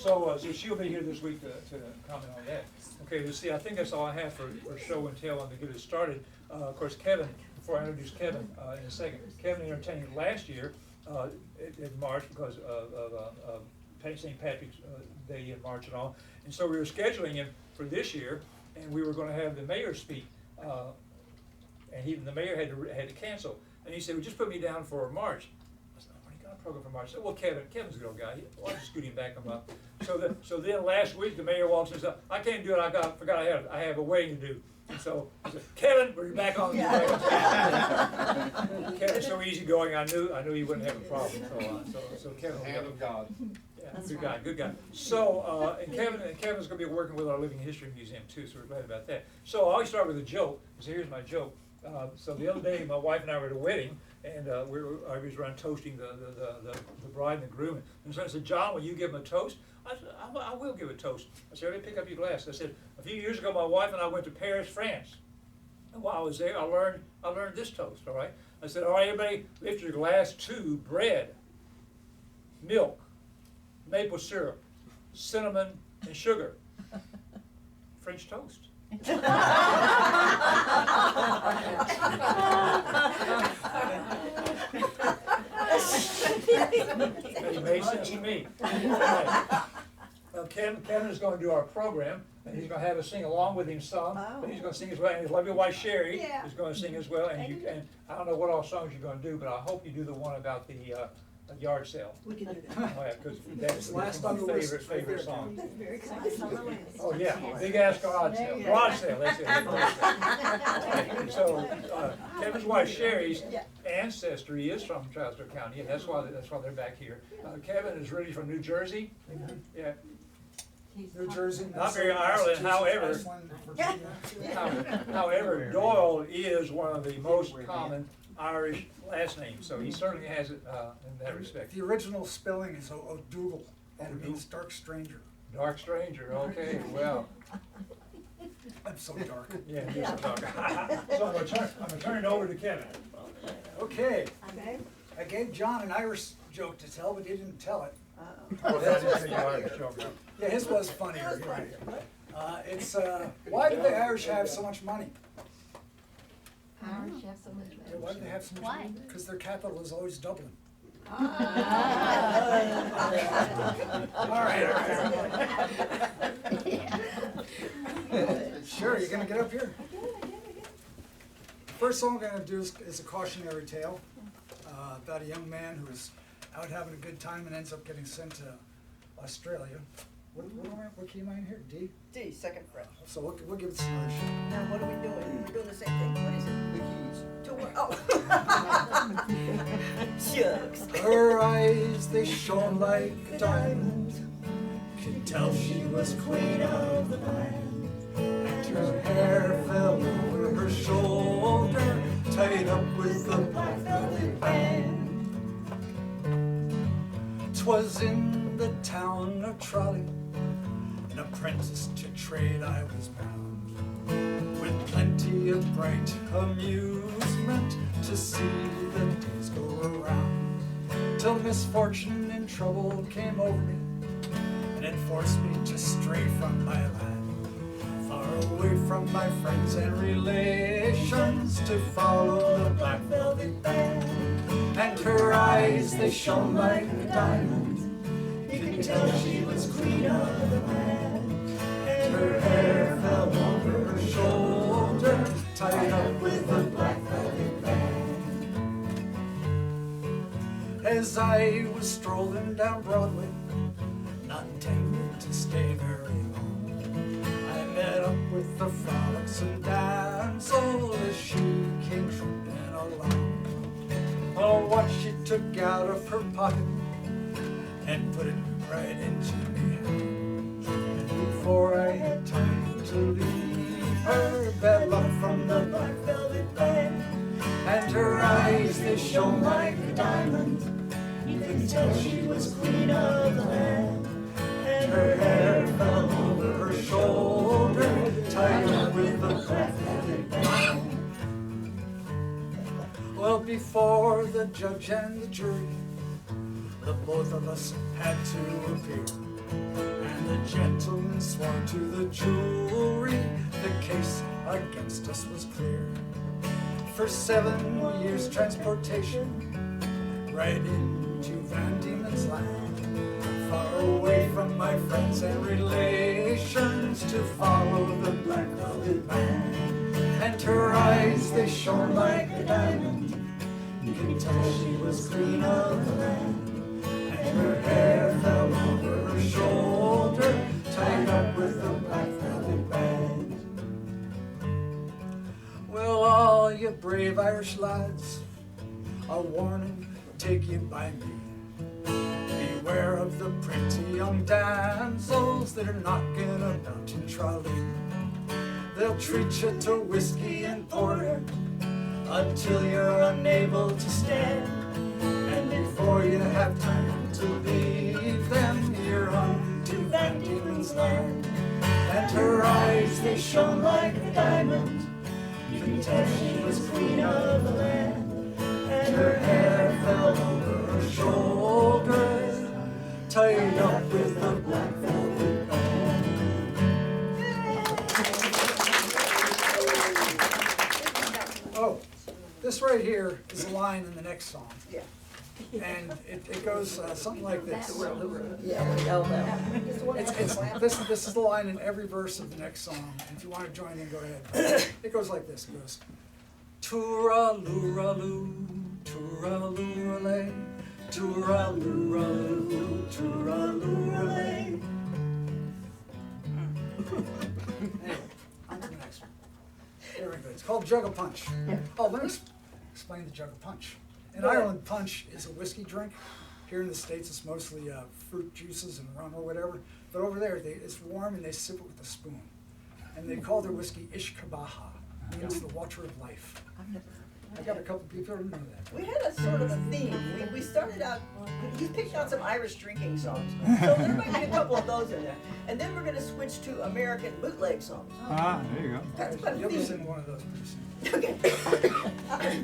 So she'll be here this week to comment on that. Okay, let's see, I think that's all I have for show and tell and to get it started. Of course, Kevin, before I introduce Kevin in a second, Kevin entertained last year in March because of St. Patrick's Day in March and all. And so we were scheduling him for this year, and we were going to have the mayor speak. And the mayor had to cancel. And he said, well, just put me down for March. I said, oh, you got a program for March. I said, well, Kevin's a good old guy. I'll just scoot him back him up. So then last week, the mayor walks in and said, I can't do it. Forgot I have a wedding to do. And so I said, Kevin, we're back on. Kevin's so easygoing. I knew he wouldn't have a problem. So Kevin, hand of God. Yeah, good guy. So and Kevin's going to be working with our Living History Museum too. So we're glad about that. So I always start with a joke. So here's my joke. So the other day, my wife and I were at a wedding, and I was around toasting the bride and the groom. And so I said, John, will you give him a toast? I said, I will give a toast. I said, let me pick up your glass. I said, a few years ago, my wife and I went to Paris, France. And while I was there, I learned this toast, all right? I said, all right, everybody, lift your glass to bread, milk, maple syrup, cinnamon, and sugar. French toast. It made sense to me. Right. Kevin is going to do our program, and he's going to have us sing along with him some. But he's going to sing as well, and his lovely wife Sherry is going to sing as well. And I don't know what all songs you're going to do, but I hope you do the one about the yard sale. We can do that. Oh yeah, because that's my favorite song. That's very exciting. Oh yeah, big ass garage sale. Garage sale, that's it. So Kevin's wife Sherry's ancestry is from Trousdale County, and that's why they're back here. Kevin is really from New Jersey. Yeah. New Jersey, Not very Ireland, however. However, Doyle is one of the most common Irish last names, so he certainly has it in that respect. The original spelling is O'Dougal, and it means dark stranger. Dark stranger, okay, well. I'm so dark. Yeah, you're so dark. So I'm gonna turn it over to Kevin. Okay. I gave John an Irish joke to tell, but he didn't tell it. Well, that is the Irish joke. Yeah, his was funnier. It's why do the Irish have so much money? Irish have so much Yeah, why do they have so much Why? money? Because their capital is always Dublin. All right. Sure, you're gonna get up here. First song I'm gonna do is a cautionary tale about a young man who is out having a good time and ends up getting sent to Australia. What key am I in here? D? D, second fret. So we'll give it some other shit. Now what are we doing? We're doing the same thing. What is it? The keys. To work. Oh. Shucks. Her eyes, they shone like diamonds. Could tell she was queen of the land. And her hair fell over her shoulder, tied up with a black velvet band. 'Twas in the town of Trolley, an apprentice to trade I was bound, with plenty of bright amusement to see the days go around, till misfortune and trouble came over me, and it forced me to stray from my land, far away from my friends and relations, to follow the black velvet band. And her eyes, they shone like diamonds. You could tell she was queen of the land. And her hair fell over her shoulder, tied up with a black velvet band. As I was strolling down Broadway, not intending to stay very long, I met up with the frolicsome damsel as she came trooping along. Oh, what she took out of her pocket and put it right into me hand. And before I had time to leave her, bad luck from the black velvet band. And her eyes, they shone like a diamond. You could tell she was queen of the land. And her hair fell over her shoulder, tied up with a black velvet band. Well, before the judge and the jury, the both of us had to appear. And the gentleman swore to the jury the case against us was clear. For 7 years transportation right into Van Diemen's Land, far away from my friends and relations to follow the black velvet band. And her eyes, they shone like a diamond, you can tell she was queen of the land. And her hair fell over her shoulder, tied up with a black velvet band. Well, all you brave Irish lads, a warning take you by me. Beware of the pretty young damsels that are knocking about in Trolley. They'll treat you to whiskey and porter until you're unable to stand. And before you have time to leave them, you're on to Van Diemen's Land. And her eyes, they shone like a diamond, you can tell she was queen of the land. And her hair fell over her shoulders, tied up with a black velvet band. Oh, this right here is a line in the next song. Yeah. And it goes something like this. Yeah, we know that. This is the line in every verse of the next song. And if you want to join in, go ahead. It goes like this. It goes, tooraloo-raloo, tooraloo-ralay, tooraloo-raloo, tooraloo-ralay. Anyway, on to the next one. There we go. It's called Jug of Punch. Oh, let me explain the Jug of Punch. In Ireland, punch is a whiskey drink. Here in the States, it's mostly fruit juices and rum or whatever. But over there, it's warm and they sip it with a spoon. And they call their whiskey Ishkabaha, means the water of life. I got a couple people who know that. We had a sort of a theme. We started out, he picked out some Irish drinking songs. So there might be a couple of those in there. And then we're going to switch to American bootleg songs. Ah, there you go. That's about a You'll be theme. singing one of those pretty soon. Okay.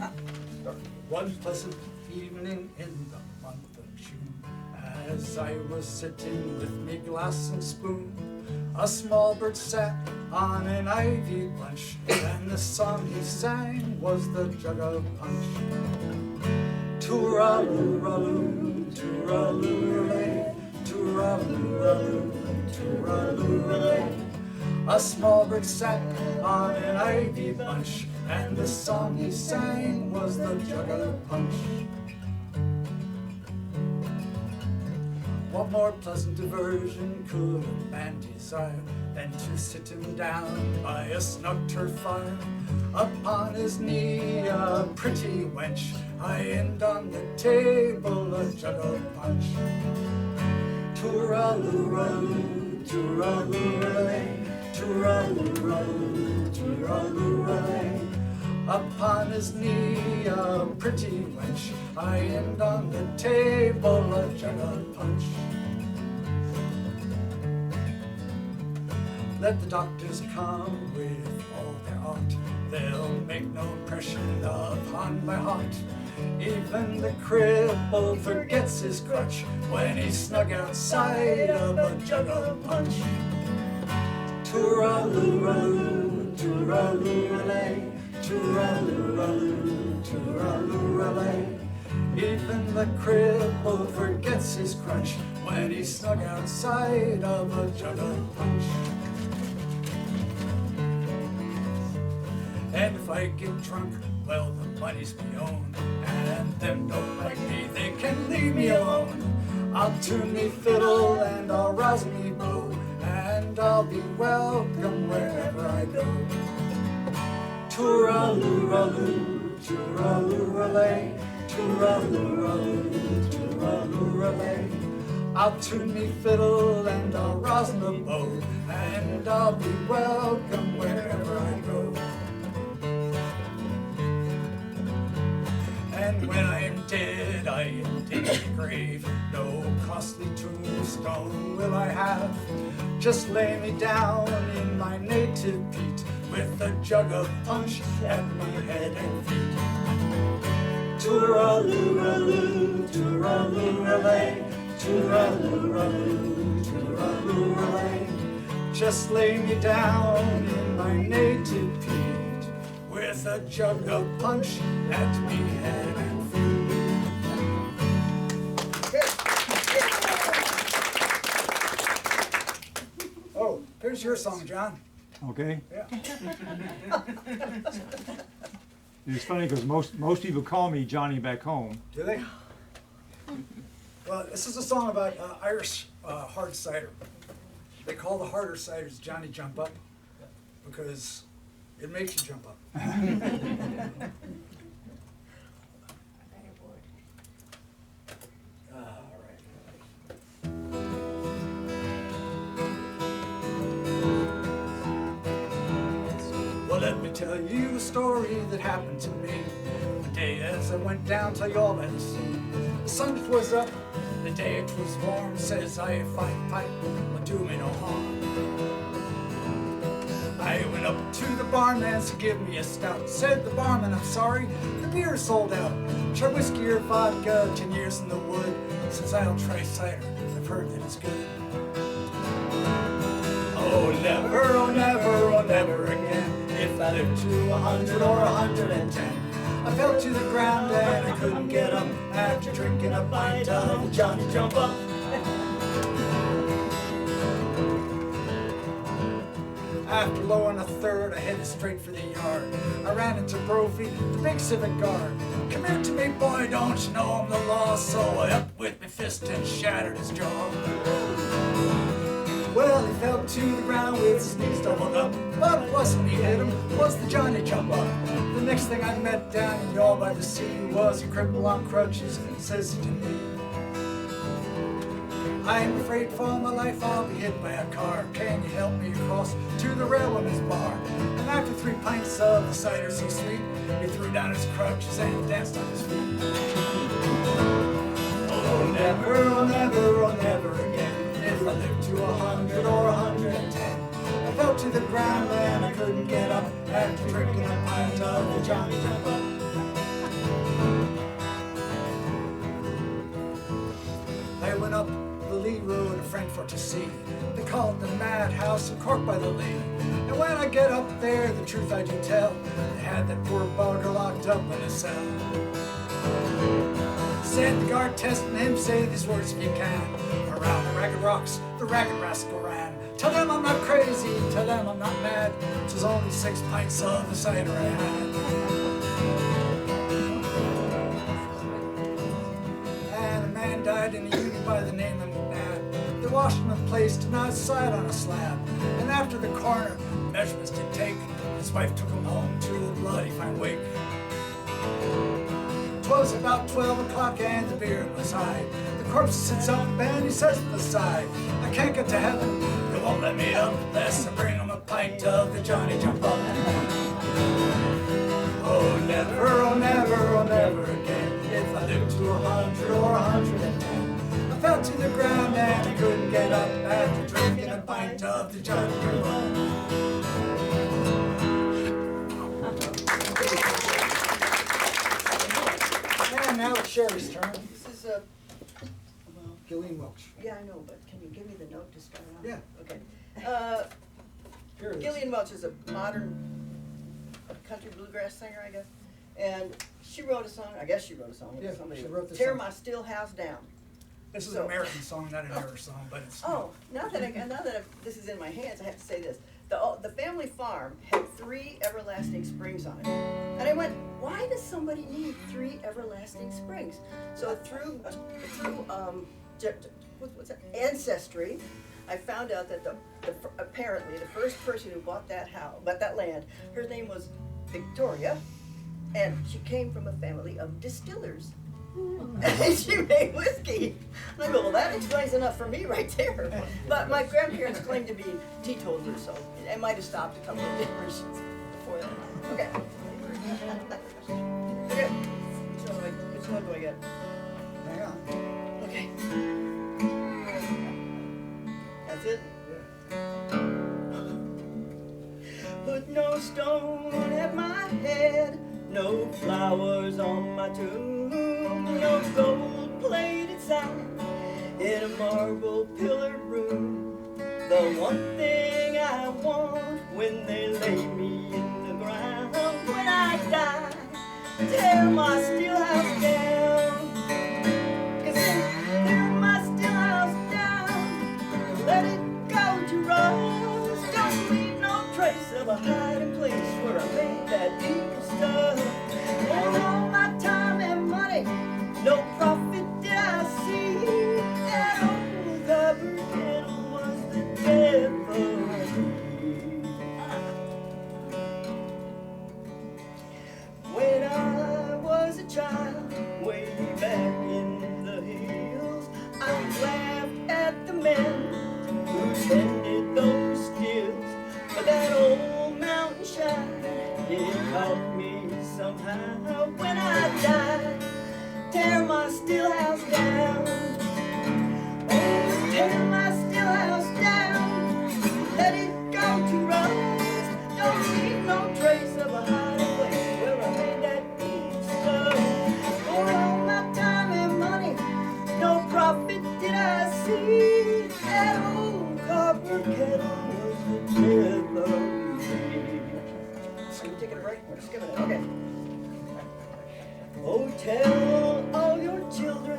One pleasant evening in the month of June, as I was sitting with me glass and spoon, a small bird sat on an ivy bunch, and the song he sang was the Jug of Punch. Tooraloo-raloo, tooraloo-ralay, tooraloo-raloo, tooraloo-ralay. A small bird sat on an ivy bunch, and the song he sang was the Jug of Punch. What more pleasant diversion could a man desire than to sit him down by a snug turf fire? Upon his knee a pretty wench, high end on the table a Jug of Punch. Tooraloo-raloo, tooraloo-ralay, tooraloo-raloo, tooraloo-ralay. Upon his knee a pretty wench, high end on the table a Jug of Punch. Let the doctors come with all their art, they'll make no impression upon my heart. Even the cripple forgets his crutch when he's snug outside of a Jug of Punch. Tooraloo-raloo, tooraloo-ralay, tooraloo-raloo, tooraloo-ralay. Even the cripple forgets his crutch when he's snug outside of a Jug of Punch. And if I get drunk, well, the money's my own, and them don't like me, they can leave me alone. I'll tune me fiddle and I'll rouse me bow, and I'll be welcome wherever I go. Tooraloo-raloo, tooraloo-ralay, tooraloo-raloo, tooraloo-ralay. I'll tune me fiddle and I'll rouse me bow, and I'll be welcome wherever I go. And when I'm dead, I am dig a grave. No costly tombstone will I have. Just lay me down in my native peat, with a Jug of Punch at my head and feet. Tooraloo-raloo, tooraloo-ralay, tooraloo-raloo, tooraloo-lay. Just lay me down in my native peat with a jug of punch at me head and feet. Oh, here's your song, John. Okay. Yeah. It's funny because most people call me Johnny back home. Do they? Well, this is a song about Irish hard cider. They call the harder ciders Johnny Jump Up because it makes you jump up. All right. Well, let me tell you a story that happened to me the day as I went down to y'all by the sea. The sun was up, the day it was warm. Says I, if I pipe, will do me no harm. I went up to the barman to give me a stout. Said the barman, I'm sorry, the beer's sold out. Try whiskey or vodka, 10 years in the wood. Since I'll try cider, I've heard that it's good. Oh, never, oh, never, oh, never again. If I live to 100 or 110. I fell to the ground and I couldn't get up after drinking a pint of Johnny Jump Up. After lowering a third, I headed straight for the yard. I ran into Brophy, the big civic guard. Come here to me, boy, don't you know I'm the law? So I up with my fist and shattered his jaw. Well, he fell to the ground with his knees doubled up. But it wasn't me hit him, it was the Johnny Jump Up. The next thing I met down in y'all by the sea was a cripple on crutches, and says to me, I'm afraid for my life I'll be hit by a car. Can you help me across to the railwayman's bar? And after 3 pints of the cider so sweet, he threw down his crutches and danced on his feet. Oh, never, oh, never, oh, never again. If I live to 100 or 110. I fell to the ground and I couldn't get up after drinking a pint of the Johnny Jump Up. I went up the Lee Road in Frankfurt to see. They call it the madhouse in Cork by the Lee. And when I get up there, the truth I do tell, they had that poor bugger locked up in a cell. Said the guard testing him, say these words if you can. Around the ragged rocks, the ragged rascal ran. Tell them I'm not crazy, tell them I'm not mad. 'Twas only 6 pints of the cider I had. And a man died in a union by the name of McNabb. They washed him and placed him outside on a slab. And after the coroner measurements did take, his wife took him home to a bloody fine wake. 'Twas about 12 o'clock and the beer was high. The corpse sits up and he says with a sigh, I can't get to heaven, they won't let me up unless I bring him a pint of the Johnny Jump Up. Oh, never, oh, never, oh, never again. If I live to 100 or 110. I fell to the ground and I couldn't get up after drinking a pint of the Johnny Jump Up. And now it's Sherry's turn. This is Gillian Welch. yeah, I know, but can you give me the note to start on? Yeah. Okay. Here it is. Gillian Welch is a modern country bluegrass singer, I guess. And she wrote a song, I guess she wrote a song. Yeah, somebody she wrote this Tear song. My Still House Down. This is So- an American song, not an Irish song, but it's. Oh, now that this is in my hands, I have to say this. The family farm had 3 everlasting springs on it. And I went, why does somebody need 3 everlasting springs? So through what's that? Ancestry, I found out that apparently the first person who bought that land, her name was Victoria, and she came from a family of distillers. And she made whiskey. And I go, well, that explains enough for me right there. But my grandparents claimed to be teetotalers, so it might have stopped a couple of generations before that. Okay. Okay. So which one do I get? Hang on. Okay. That's it? Put no stone at my head, no flowers on my tomb, no gold-plated sign. in a marble pillared room. The one thing I want when they lay me in the ground, when I die, tear my still house down. 'Cause then tear my still house down, let it go to rust. Don't leave no trace of a hiding place where I made that evil stuff. For all my time and money, no profit did I see. That old copper kettle was the death of me. When I was a child, way back in the hills, I laughed at the men who tended those stills. But that old mountain shine, it caught me somehow. When I die, tear my still house down. Oh, tear my still house down. Let it go to rust. Don't leave no trace of a hiding place where I made that deep stuff. For all my time and money, no profit did I see. That old copper kettle was the death of me. So we're taking a break? We're skipping it. Okay. Oh, tell all your children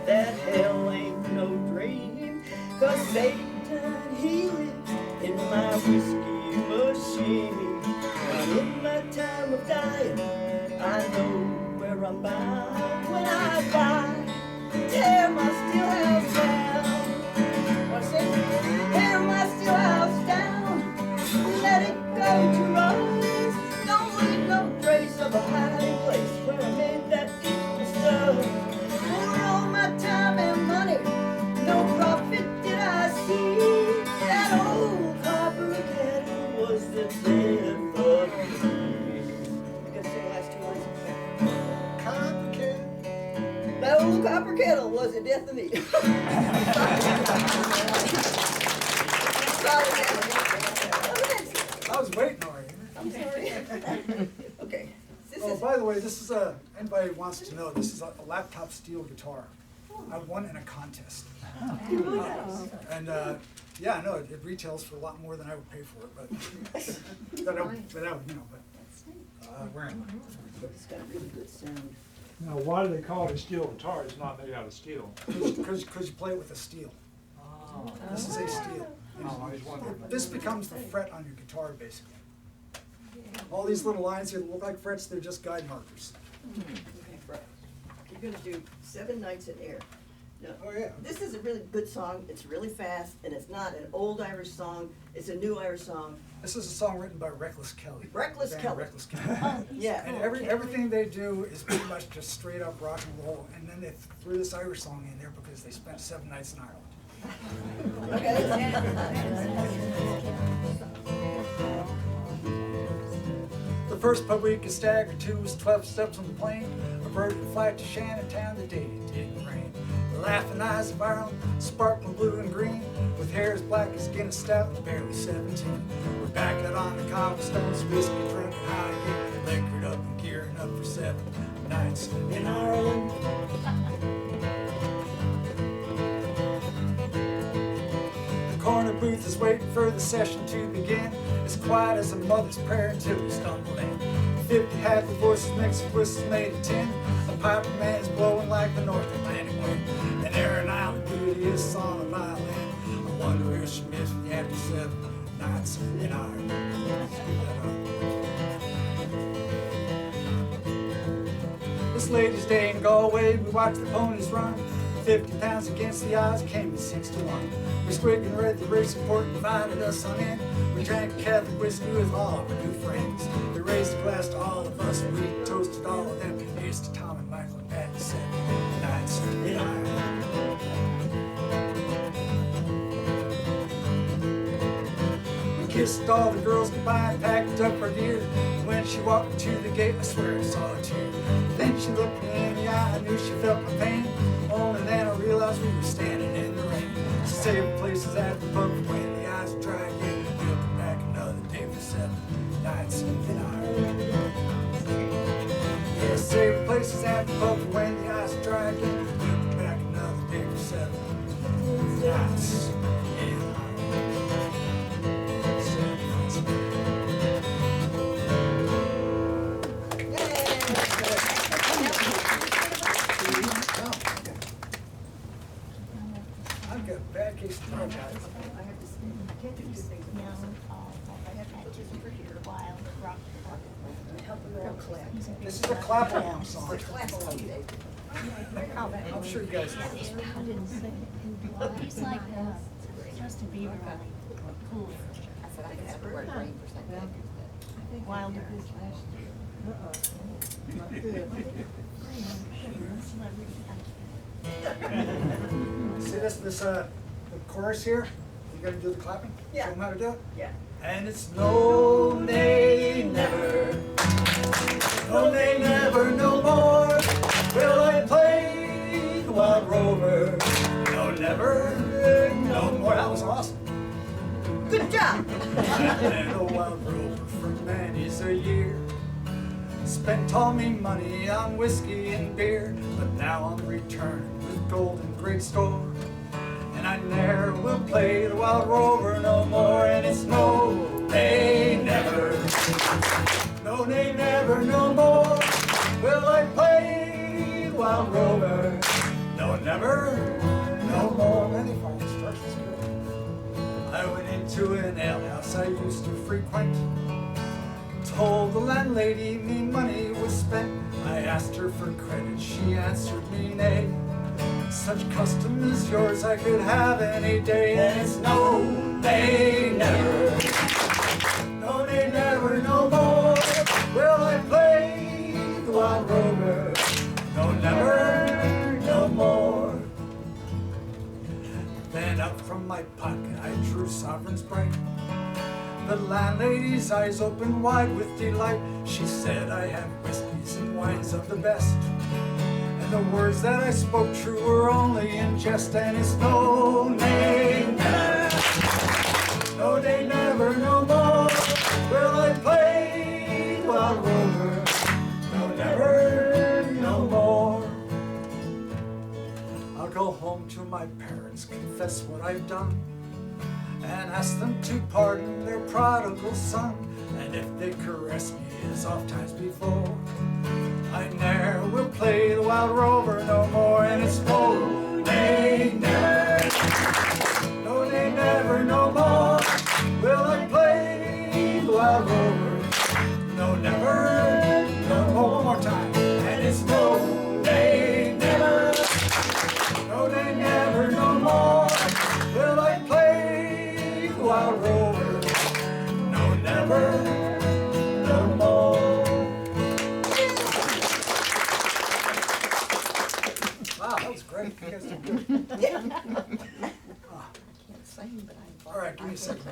that hell ain't no dream, 'cause Satan, he lives in my whiskey machine. And in my time of dying, I know where I'm bound. When I die, tear my still house down. Wanna sing? Tear my still house down, let it go to rust. Don't leave no trace of a hiding place where I made that evil stuff. For all my time and money, no profit did I see. That old copper kettle was the death of me. You gotta sing the last two lines. Copper kettle. That old copper kettle was the death of me. Sorry, I was waiting on you. I'm sorry. Okay. This Oh, is, by the way, this is anybody who wants to know, this is a laptop steel guitar. I won in a contest. And yeah, no, it retails for a lot more than I would pay for it, but wearing it's got a really good sound. Now, why do they call it a steel guitar? It's not made out of steel. because you play it with a steel. This is a steel. Oh, I was wondering. This becomes the fret on your guitar, basically. All these little lines here that look like frets, they're just guide markers. Okay, right. You're gonna do 7 Nights in Air. Now, Oh, yeah. this is a really good song. It's really fast, and it's not an old Irish song. It's a new Irish song. This is a song written by Reckless Kelly. Reckless The band Kelly. Reckless Kelly. Yeah. And everything they do is pretty much just straight up rock and roll, and then they threw this Irish song in there because they spent 7 nights in Ireland. The first pub we could stagger to was 12 steps on the plane. A virgin flight to Shannon the day it didn't rain. The laughing eyes of Ireland, sparkling blue and green, with hair as black as Guinness stout and barely 17. We're back out on the cobblestones, whiskey drinking high again, liquored up and gearing up for 7 nights in Ireland. The corner booth is waiting for the session to begin. As quiet as a mother's prayer until we stumble in. 50 happy voices mixed with whistles made of tin. A piper man is blowing like the North Atlantic wind. And Aaron Island beauty is on a violin. I wonder if she missed me after 7 nights in Ireland. This lady's day in Galway, we watched the ponies run. 50 pounds against the odds came to 61. We squigged and read the race report and invited us on in. We drank Catholic whiskey with all of our new friends. We raised a glass to all of us and we toasted all of them. Here's to Tom and Michael and Patty 7 nights in Ireland. We kissed all the girls goodbye and packed up her gear. And when she walked to the gate, I swear I saw a tear. Then she looked me in the eye, I knew she felt my pain. Only then I realized we were standing in the rain. Saving places at the pub when the eyes are dry again. We'll be back another day for 7 nights in Ireland. Yeah, saving places at the pub when the eyes are dry again. We'll be back another day for 7 like a bad case of dry guys. I have to say, I can't do two things at once. I have to put this over here. Help we all clap. This is a clap along song. It's a clap along day. I'm sure you guys know this. It's like Justin Bieber, cool. I said I could have the word brain for something. Wilder. See this, the chorus here? You gotta do the clapping? Yeah. Show them how to do it? Yeah. And it's no, nay, never. No, nay, never, no more. Will I play the wild rover? No, never, no more. That was awesome. Good job. I've been a wild rover for many's a year. Spent all me money on whiskey and beer, but now I'm returned with gold in great store. And I ne'er will play the wild rover no more. And it's no, nay, never. No, nay, never, no more. Will I play the wild rover? No, never, no more. Many fine instructions good. I went into an alehouse I used to frequent. Told the landlady me money was spent. I asked her for credit, she answered me nay. Such custom as yours I could have any day. And it's no, nay, never. No, nay, never, no more. Will I play the wild rover? No, never, no more. Then up from my pocket I drew sovereigns bright. The landlady's eyes opened wide with delight. She said, I have whiskeys and wines of the best. And the words that I spoke true were only in jest. And it's no, nay, never. No, nay, never, no more. Will I play the wild rover? No, never, no more. I'll go home to my parents, confess what I've done, and ask them to pardon their prodigal son. And if they caress me as oft times before, I ne'er will play the wild rover no more. And it's no, nay, never. No, nay, never, no more. Will I play the wild rover? No, never, no more. One more time. And it's no, nay, never. No, nay, never, no more. Will I play the wild rover? No, never, no more. Wow, that was great. You guys did good. Can't sing, but I'm. All right, give me a second.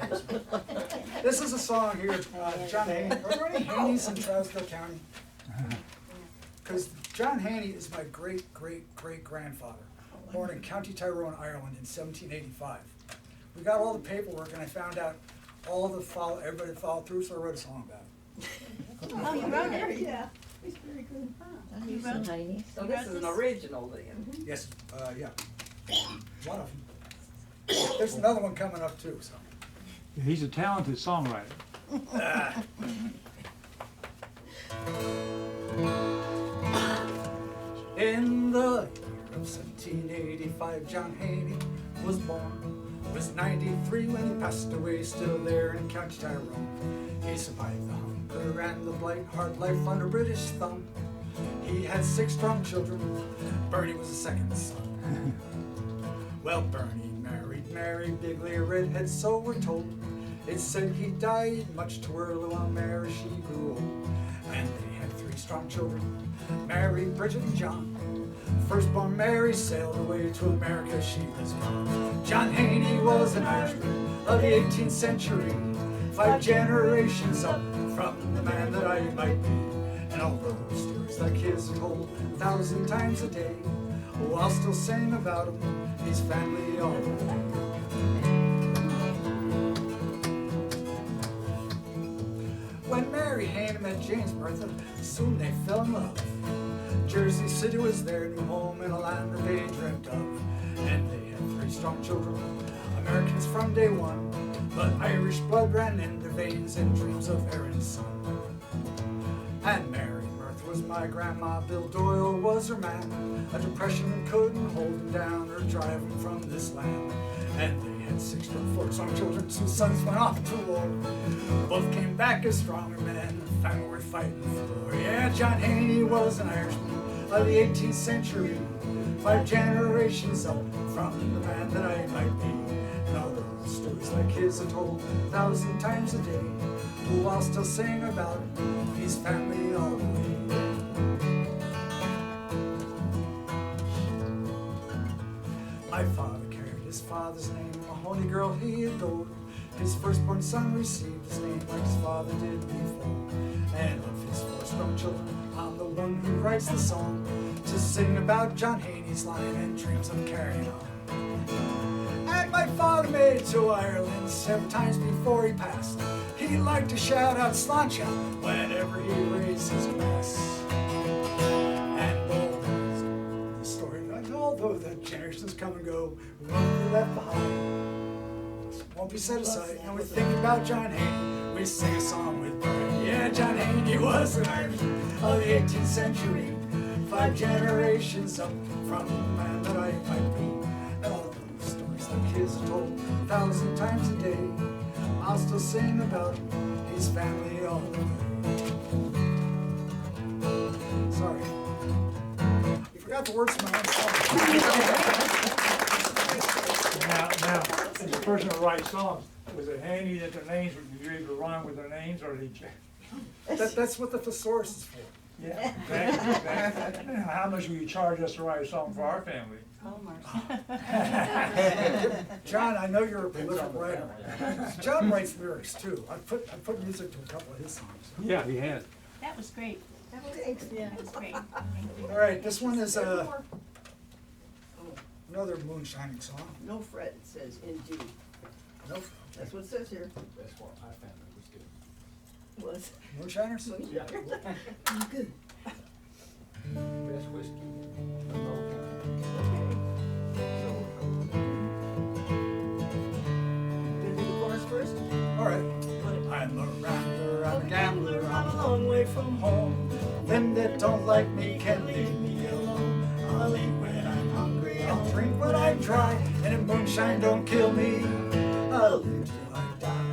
This is a song here, John Haney. Are there any Haneys in Trousdale County? Because John Haney is my great-great-great-grandfather, born in County Tyrone, Ireland in 1785. We got all the paperwork and I found out everybody followed through, so I wrote a song about it. Oh, you wrote it? Yeah. You wrote it? So this is an original then. Yes, yeah. One of them. There's another one coming up too, so. He's a talented songwriter. In the year of 1785, John Haney was born. Was 93 when he passed away, still there in County Tyrone. He survived the hunger and the blight, hard life under British thumb. He had 6 strong children. Bernie was the second son. Well, Bernie married Mary Bigley, a redhead, so we're told. It said he died much too early while Mary, she grew old. And they had 3 strong children, Mary, Bridget, and John. Firstborn Mary sailed away to America, she was gone. John Haney was an Irishman of the 18th century, 5 generations up from the man that I might be. And although stories like his are told 1,000 times a day, oh, I'll still sing about him, his family all the way. When Mary Haney met James Bertha, soon they fell in love. Jersey City was their new home in a land that they dreamt of. And they had 3 strong children, Americans from day one, but Irish blood ran in their veins and dreams of Aaron's son. And Mary Mirth was my my grandma, Bill Doyle, was her man. A depression couldn't hold him down or drive him from this land. And they had 6 strong children, 2 sons went off to war. Both came back as stronger men, family worth fighting for. Yeah, John Haney was an Irishman of the 18th century, 5 generations up from the man that I might be. And all those stories like his are told 1,000 times a day. Oh, I'll still sing about his family all the way. My father carried his father's name, a holy girl he adored. His firstborn son received his name like his father did before. And of his 4 strong children, I'm the one who writes the song to sing about John Haney's line and dreams of carrying on. And my father made it to Ireland 7 times before he passed. He liked to shout out Sláinte whenever he raised his glass. And although the generations come and go, we won't be left behind. Won't be set aside. And we think about John Haney, we sing a song with pride. Yeah, John Haney was an Irishman of the 18th century, 5 generations up from the man that I might be. And all those stories like his are told 1,000 times a day. I'll still sing about his family all the way. Sorry. You forgot the words to my own song. Now, as a person who writes songs, was it handy that their names were, you were able to rhyme with their names, or did you? That's what the thesaurus is for. Yeah, exactly. How much will you charge us to write a song for our family? John, I know you're a prolific writer. John writes lyrics too. I put music to a couple of his songs. Yeah, he had. That was great. Thanks. Yeah, that was great. All right, this one is another moonshining song. No fret, it says in D. Nope. That's what it says here. That's what I found, it was good. Was. Moonshiners? Yeah. Good. Best whiskey in the whole Gonna do the chorus first? All right. I'm a rambler, I'm a gambler, I'm a long way from home. Them that don't like me can leave me alone. I'll eat when I'm hungry, I'll drink when I'm dry, and if moonshine don't kill me, I'll live till I die.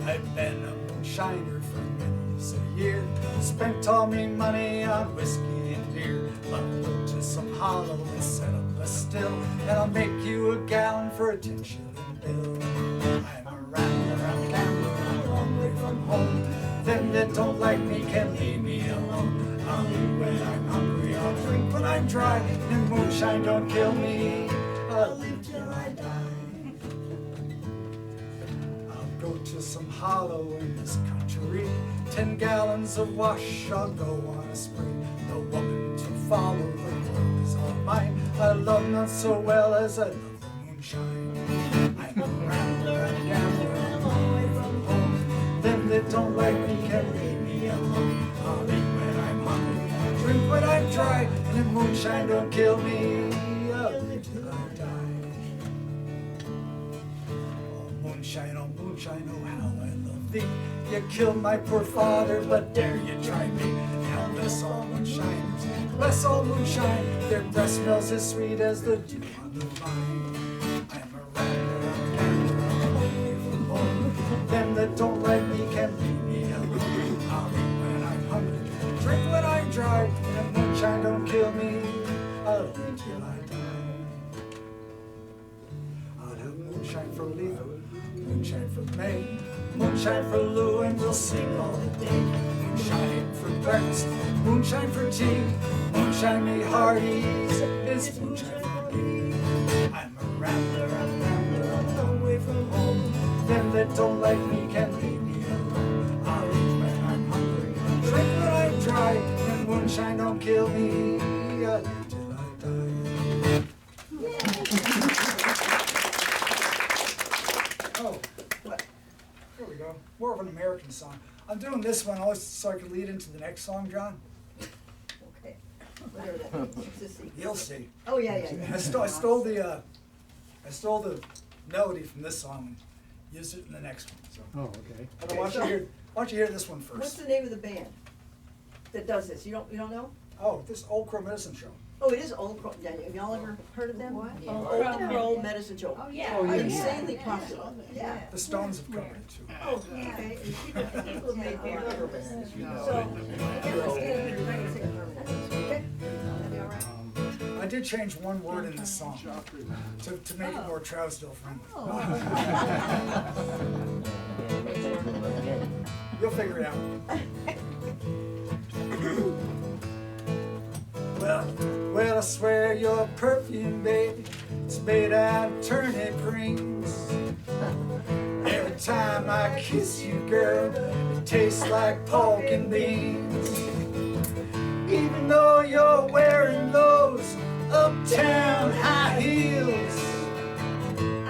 I've been a moonshiner for many a year, spent all me money on whiskey and beer, but look to some hollow and set up a still, and I'll make you a gallon for a 10-shilling bill. I'm a rambler, I'm a gambler, I'm a long way from home. Them that don't like me can leave me alone. I'll eat when I'm hungry, I'll drink when I'm dry, and moonshine don't kill me, I'll live till I die. I'll go to some hollow in this country, 10 gallons of wash, I'll go on a spree. No woman to follow, the world is all mine. I love not so well as I love the moonshine. I'm a rambler, I'm a gambler, I'm a long way from home. Them that don't like me can leave me alone. I'll eat when I'm hungry, I'll drink when I'm dry, and if moonshine don't kill me, I'll live till I die. Oh moonshine, oh how I love thee. You killed my poor father, but dare you try me. Now bless all moonshiners, bless all moonshine. Their breath smells as sweet as the dew on the vine. I'm a rambler, I'm a gambler, I'm a long way from home. Them that don't like me can leave me alone. I'll eat when I'm hungry, drink when I'm dry, and if moonshine don't kill me, I'll live till I die. I'll have moonshine for Letha, moonshine for May, moonshine for Lou, and we'll sing all the day. Moonshine for breakfast, moonshine for tea, moonshine me hearties, it's moonshine for me. I'm a rambler, I'm a gambler, I'm a long way from home. Them that don't like me can leave me alone. I'll eat when I'm hungry, I'll drink when I'm dry, and moonshine don't kill me, I'll live till I die. Oh, What? there we go. More of an American song. I'm doing this one also so I can lead into the next song, John. Okay. Whatever that means. Let's just see. You'll see. Oh, yeah. I stole the melody from this song and used it in the next one. So Oh, okay. but why don't you hear this one What's first? the name of the band? that does this? You don't know? Oh, this Old Crow Medicine Show. Oh, it is Old Crow. Yeah, have y'all ever heard of them? What? Yeah. Old Crow Medicine Show. Oh, yeah. Oh, yeah. Insanely popular. Yeah. The Stones have covered it too. Oh, okay. And people made big cover bands. Yeah. So, yeah, let's get it. Okay? That'd be all right. I did change one word in this song to make it more Trousdale friendly. You'll figure it out. Well, I swear your perfume, baby, it's made out of turnip greens. Every time I kiss you, girl, it tastes like pork and beans. Even though you're wearing those uptown high heels,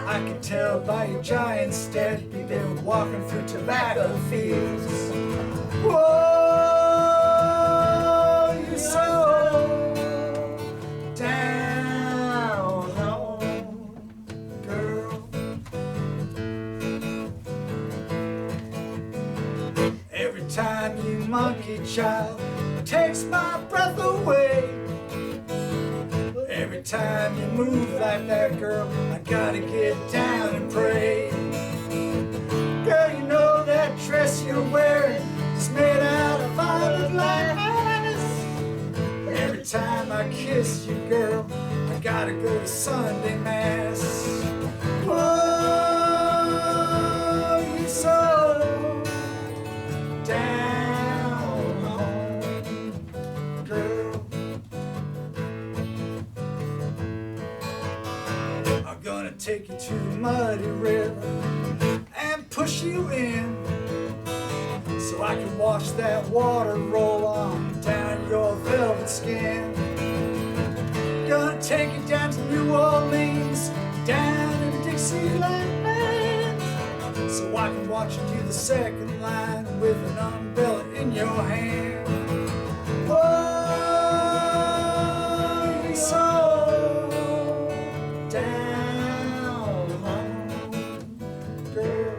I can tell by your giant step you've been walking through tobacco fields. Whoa, you're so down home, girl. Every time you monkey, child, it takes my breath away. Every time you move like that, girl, I gotta get down and pray. Girl, you know that dress you're wearing is made out of violet glass. Every time I kiss you, girl, I gotta go to Sunday Mass. Whoa, you're so down home, girl. I'm gonna take you to the muddy river and push you in, so I can watch that water roll on down your velvet skin. Gonna take you down to New Orleans, down in Dixieland, so I can watch you do the second line with an umbrella in your hand. Whoa, you're so down home, girl.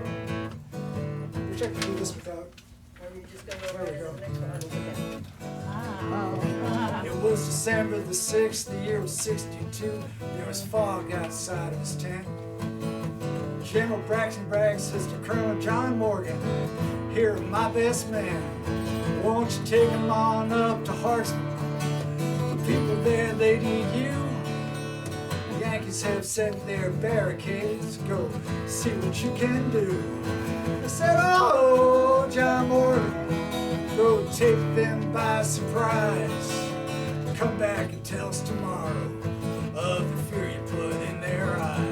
Wish I could do this without. Or you just gonna go right into the next one? It was December the 6th, the year was 62. There was fog outside of his tent. General Braxton Bragg says to Colonel John Morgan, "Here, my best man, won't you take him on up to Hartsville? The people there, they need you. The Yankees have set their barricades. Go see what you can do." I said, "Oh, John Morgan, go take them by surprise. Come back and tell us tomorrow of the fear you put in their eyes."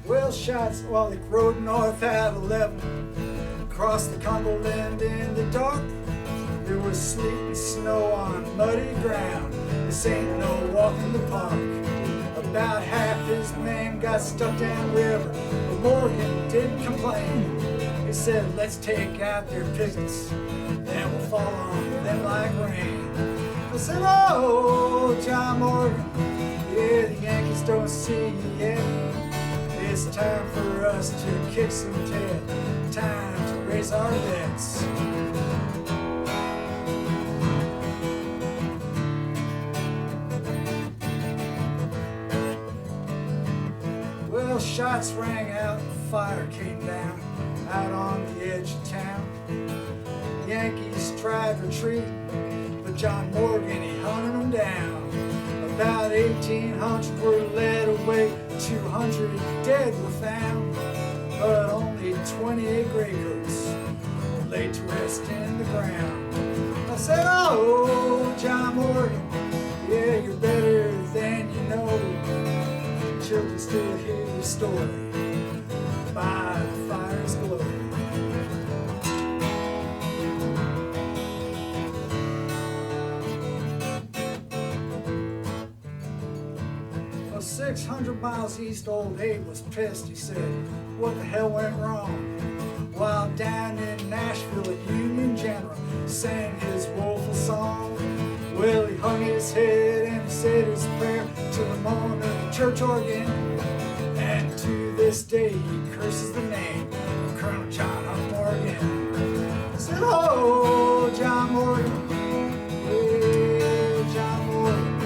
Well, shots while they rode north at 11, across the Cumberland in the dark. There was sleet and snow on muddy ground. This ain't no walk in the park. About half his men got stuck downriver, but Morgan didn't complain. He said, "Let's take out their pickets, and we'll fall on them like rain." I said, "Oh, John Morgan, yeah, the Yankees don't see you yet. It's time for us to kick some tail, time to raise our bets." Well, shots rang out and fire came down out on the edge of town. Yankees tried to retreat, but John Morgan, he hunted them down. About 1,800 were led away, 200 dead were found, but only 28 graycoats were laid to rest in the ground. I said, "Oh, John Morgan, yeah, you're better than you know. Children still hear your story by the fire's glow." Well, 600 miles east, old Abe was pissed. He said, "What the hell went wrong?" While down in Nashville at Union General sang his woeful song. Well, he hung his head and he said his prayer till the morning of the church organ. this day he curses the name of Colonel John Hunt Morgan. I said, oh, John Morgan, hey, John Morgan.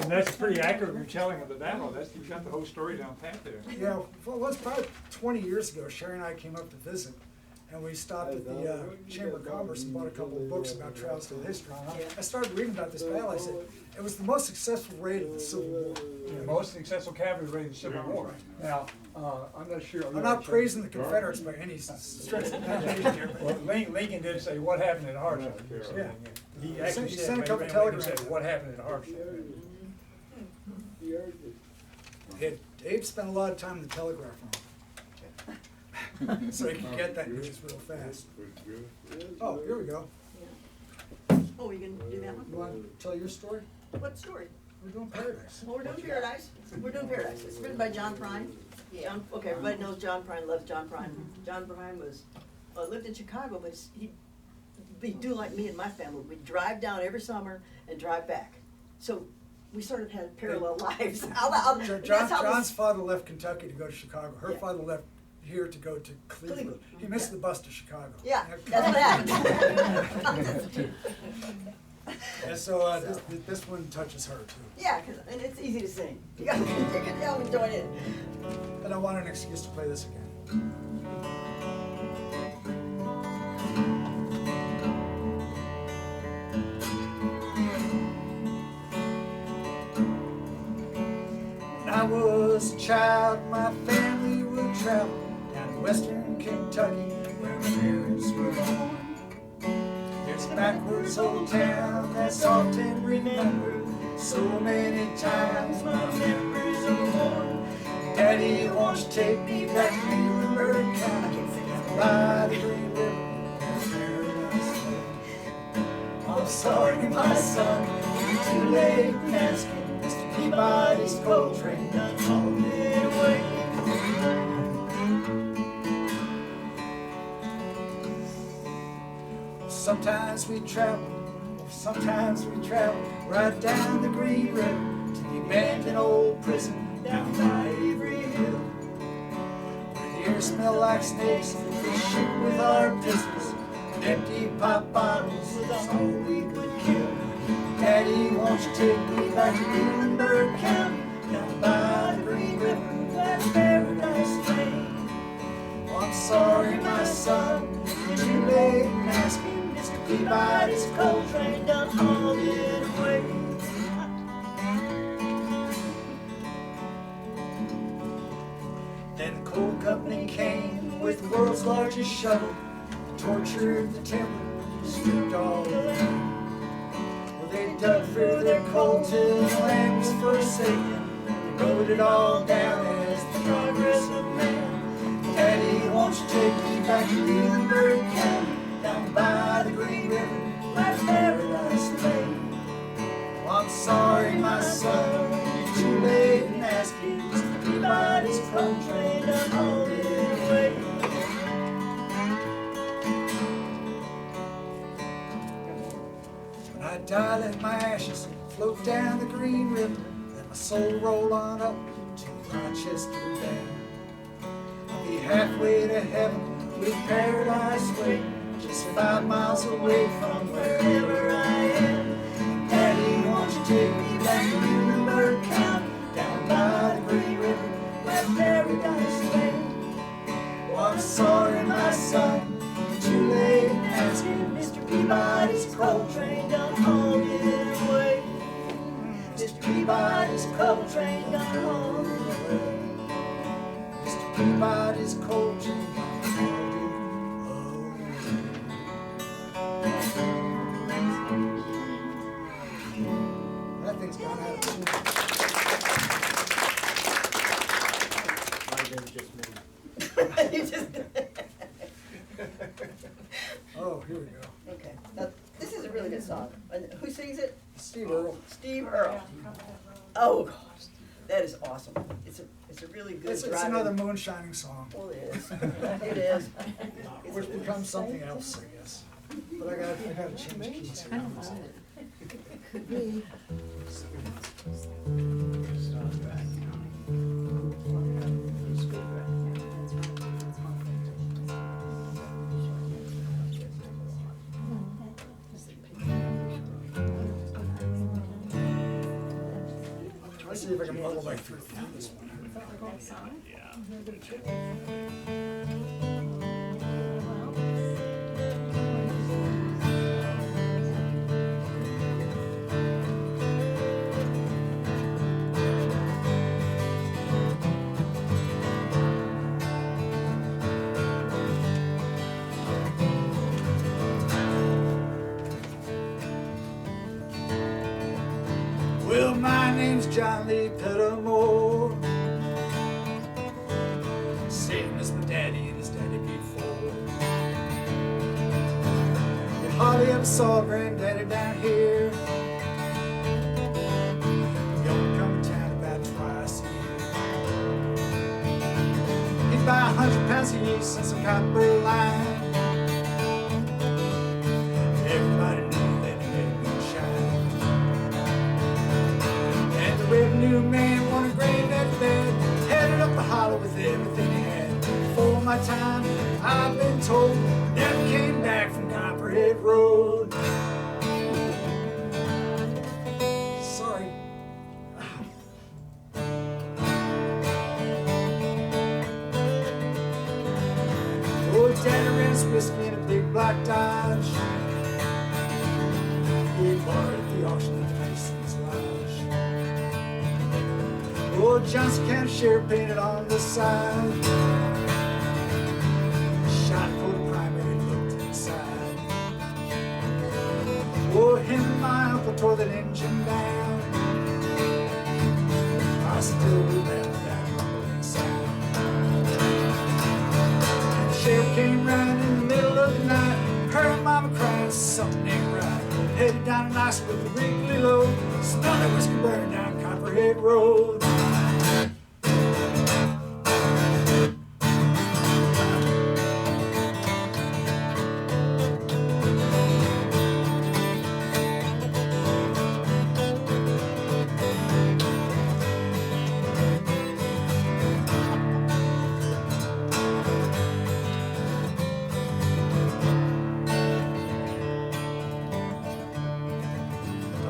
And that's a pretty accurate retelling of the battle. You've got the whole story down pat there. Yeah, well, it was probably 20 years ago. Sherry and I came up to visit, and we stopped at the Chamber of Commerce and bought a couple of books about Trousdale history. I started reading about this battle. I said, it was the most successful raid of the Civil War. The most successful cavalry raid in the Civil War. Now, I'm not sure. I'm not praising the Confederates by any stretch of the imagination here, but Well, Lincoln did say, what happened at Hardship? yeah. He actually He said, sent a couple Lincoln telegrams. said, what happened at Hardship? Abe spent a lot of time in the telegraph room. So he could get that news real fast. Oh, here we go. Oh, you can do that one? You want to tell your story? What story? We're doing Paradise. Well, we're doing Paradise. We're doing Paradise. It's written by John Prine. Okay, everybody knows John Prine, loves John Prine. John Prine lived in Chicago, but he'd do like me and my family. We'd drive down every summer and drive back. So we sort of had parallel lives. John's father left Kentucky to go to Chicago. Her Yeah. father left here to go to Cleveland. He missed the bus to Chicago. Yeah, that's what happened. And so this one touches her too. Yeah, and it's easy to sing. You can help me join in. And I want an excuse to play this again. When I was a child, my family would travel down to western Kentucky, where my parents were born. There's a backwards old town that's often remembered. So many times my memories are worn. Daddy wants to take me back to Muhlenberg County, by the Green River, where paradise lay. I'm sorry, my son, you're too late in asking. Mr. Peabody's coal train done hauled it away. Sometimes we travel right down the Green River to the abandoned old prison down by Avery Hill, where the air smelled like snakes and we shoot with our pistols, and empty pop bottles was all we could kill. Daddy, won't you take me back to Muhlenberg County, down by the Green River where paradise lay? Oh, I'm sorry, my son, you're too late in asking. Mr. Peabody's coal train done hauled it away. Then the coal company came with the world's largest shovel, tortured the timber, stripped all the land. Well, they dug through their coal till the land was forsaken. They wrote it all down as the progress of man. Daddy, won't you take me back to Muhlenberg County, down by the Green River where paradise lay? Oh, I'm sorry, my son, you're too late in asking. Mr. Peabody's coal train done hauled it away. When I die, let my ashes float down the Green River, let my soul roll on up to Rochester Bay. I'll be halfway to heaven with paradise waiting, just 5 miles away from wherever I am. Daddy, won't you take me back to Muhlenberg County, down by the Green River where paradise lay? Oh, I'm sorry, my son, you're too late in asking. Mr. Peabody's coal train done hauled it away. Mr. Peabody's coal train done hauled it away. Mr. Peabody's coal train done hauled it away. That thing's gone out of tune. Might have been just me. You just. Oh, here we go. Okay, now, this is a really good song. And who sings it? Steve Earle. Steve Earle. Oh, gosh, that is awesome. It's a really good It's driving. another moonshining song, Well, it is. It is. which becomes something else, I guess. But I gotta change keys here. Could be. Try to see if I can muddle my through this one. Well, my name's John Lee Pettimore, same as my daddy and his daddy before. We hardly ever saw granddaddy down here. We only come to town about twice a year. He'd buy 100 pounds of yeast and some copper line. Everybody knew that he made moonshine. And the revenue man wanted granddaddy bed, headed up the hollow with everything he had. Before my time, I've been told, never came back from Copperhead Road. Sorry. Oh, Daddy ran his whiskey in a big black Dodge. He bought it at the auction at the Mason's Lodge. Oh, Johnson County Sheriff painted on the side. Shot for the primary, looked inside. Oh, him and my uncle tore that engine down. I still remember that rumbling sound. And the sheriff came round in the middle of the night, heard mama crying, something ain't right. Headed down an ice with a wrinkly load, smelled that whiskey burning down Copperhead Road.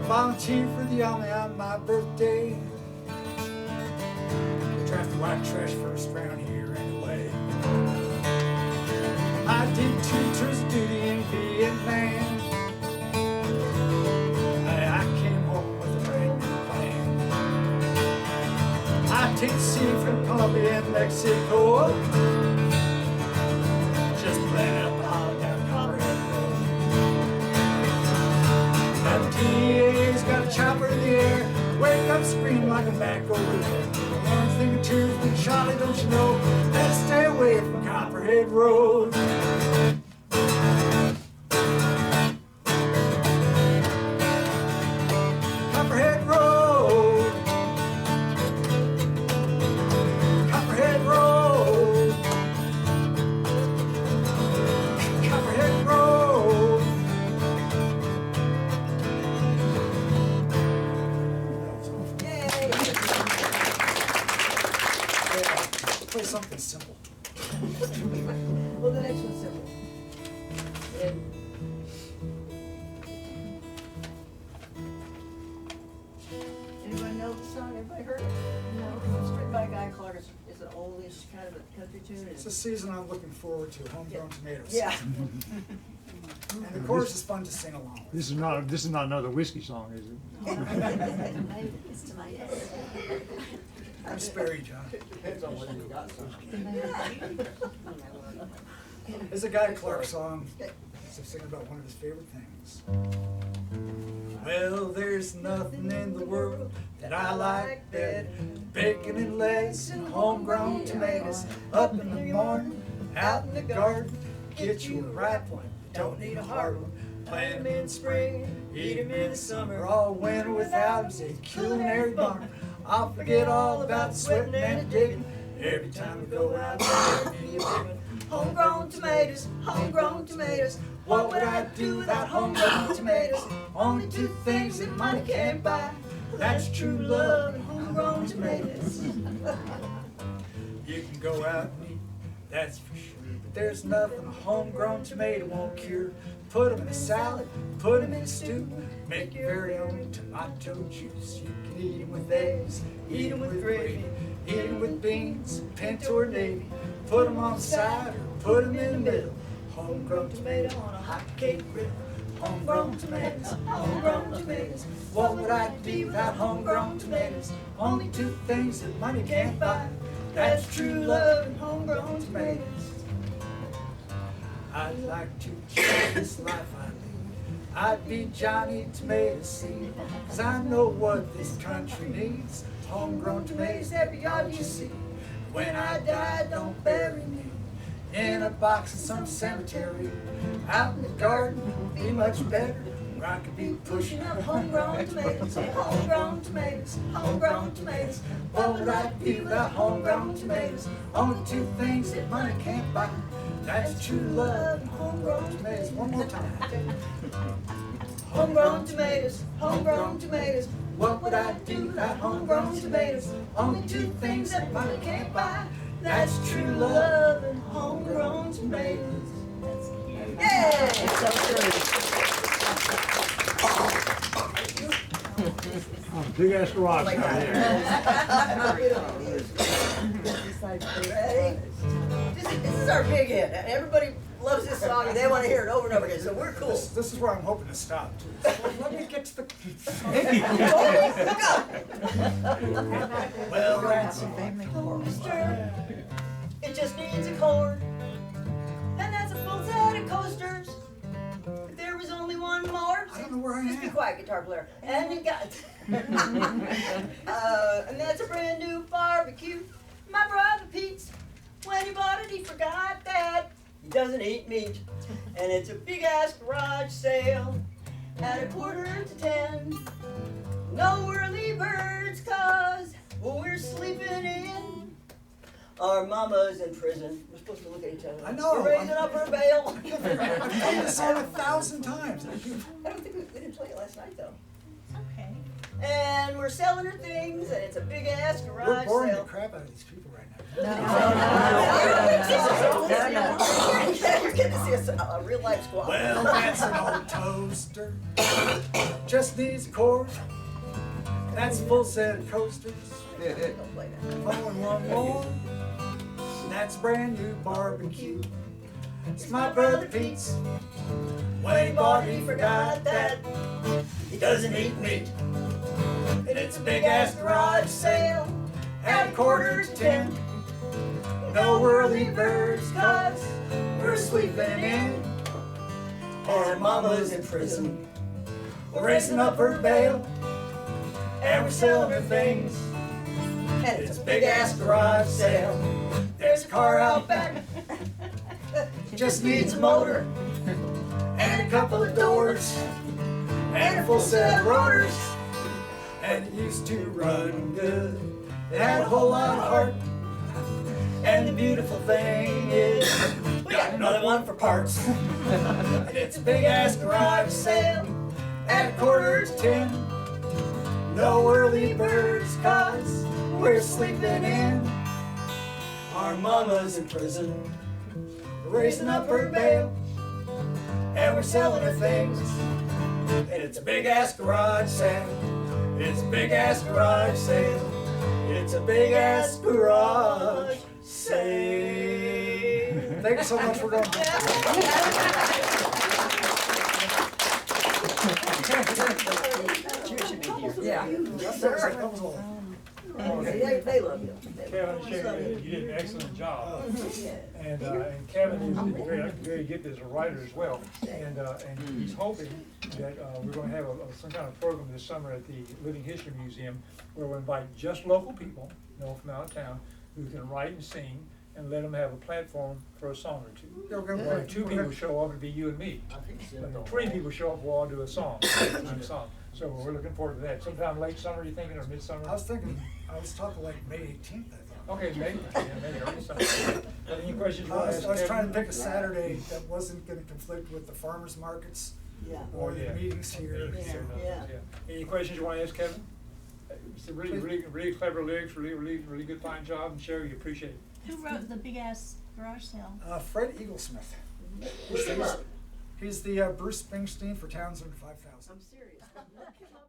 Volunteer for the Army on my birthday. Drafted white trash first round here anyway. I did 2 tours of duty in Vietnam. I came home with a brand new plan. I take the sea from Colombia and Mexico. Just plan out the hollow down Copperhead Road. That DA's got a chopper in the air, wake up, scream like I'm back over there. One thing or two, but Charlie, don't you know, better stay away from Copperhead Road. Copperhead Road. Copperhead Road. Copperhead Road. Yay! Play something simple. Well, the next one's simple. And anyone know the song? Everybody heard it? No. It's written by Guy Clark. It's an oldish kind of a country tune. It's a season I'm looking forward to, homegrown tomatoes. Yeah. And the chorus is fun to sing along with. This is not another whiskey song, is it? It's to my yes. I'm spare you, John. Depends on whether you got some. It's a Guy Clark song. He's singing about one of his favorite things. Well, there's nothing in the world that I like better than bacon and lettuce and homegrown tomatoes. Up in the morning, out in the garden, get you a ripe one, don't need a hard one. Plant 'em in spring, eat 'em in the summer, all winter without 'em, say culinary barn. I'll forget all about the sweating and the digging every time we go out there and be a big one. Homegrown tomatoes, homegrown tomatoes, What would I do without homegrown tomatoes? Only two things that money can't buy. That's true love and homegrown tomatoes. You can go out and eat, that's for sure. But there's nothing a homegrown tomato won't cure. Put them in a salad, put them in a stew. Make your very own tomato juice. You can eat them with eggs, eat them with gravy, eat them with beans, pinto or navy. Put them on the side or put them in the middle. Homegrown tomato on a hot cake griddle. Homegrown tomatoes, homegrown tomatoes. What would I do without homegrown tomatoes? Only two things that money can't buy. That's true love and homegrown tomatoes. I'd like to change this life I lead. I'd be Johnny Tomato Seed, 'cause I know what this country needs. Homegrown tomatoes every yard you see. When I die, don't bury me in a box in some cemetery. Out in the garden would be much better, where I could be pushing up homegrown tomatoes, homegrown tomatoes, homegrown tomatoes. What would I do without homegrown tomatoes? Only two things that money can't buy. That's true love and homegrown tomatoes. One more time. Homegrown tomatoes, homegrown tomatoes. What would I do without homegrown tomatoes? Only two things that money can't buy. That's true love and homegrown tomatoes. Yay! Big ass garage out here. Ready? This is our big hit. Everybody loves this song and they want to hear it over and over again, so we're cool. This is where I'm hoping to stop too. Let me get to the. Well, that's a Coaster. It just needs a cord. And that's a full set of coasters. If there was only one more. I don't know where I Just be am. quiet, guitar player. And you got and that's a brand new barbecue. My brother Pete's, when he bought it, he forgot that he doesn't eat meat. And it's a big ass garage sale at 9:45. No early birds, 'cause we're sleeping in. Our mama's in prison. We're supposed to look at each other. I know. We're raising up her bail. I've played this song 1,000 times. I don't think we didn't play it last night though. Okay. And we're selling her things, and it's a big ass We're garage boring the sale. crap out of these people right now. You're getting to see a real life squad. Well, that's an old toaster. Just needs a cord. That's a full set of coasters. Don't play that. Oh, and one more. That's brand new barbecue. It's my brother Pete's. When he bought it, he forgot that he doesn't eat meat. And it's a big ass garage sale at 9:45. No early birds, 'cause we're sleeping in. Our mama's in prison. We're raising up her bail. And we're selling her things. And it's a big ass garage sale. There's a car out back. Just needs a motor. And a couple of doors. And a full set of rotors. And it used to run good. It had a whole lot of heart. And the beautiful thing is, we got another one for parts. And it's a big ass garage sale at 9:45. No early birds, 'cause we're sleeping in. Our mama's in prison, raising up her bail. And we're selling her things. And it's a big ass garage sale. It's a big ass garage sale. It's a big ass garage sale. Thank you so much for going. You should be here. Yeah. Yes, sir. They love you. Kevin, you did an excellent job. And Kevin is very gifted as a writer as well. And he's hoping that we're going to have some kind of program this summer at the Living History Museum where we'll invite just local people, from out of town, who can write and sing, and let them have a platform for a song or two. When 2 people show up, it'd be you and me. But when 3 people show up, we'll all do a song. So we're looking forward to that. Sometime late summer, you thinking, or midsummer? I was talking like May 18th, I thought. Okay, maybe, early summer. Any questions you want to ask I was trying to Kevin? pick a Saturday that wasn't gonna conflict with the farmers markets Yeah. or the Yeah. meetings here. Yeah. so- Any questions you want to ask Kevin? It's a really clever lyrics, really good, fine job, and Sherry, you appreciate it. Who wrote the big ass garage sale? Fred Eaglesmith. Look him up. He's the Bruce Springsteen for Towns Under 5,000. I'm serious. Look him up.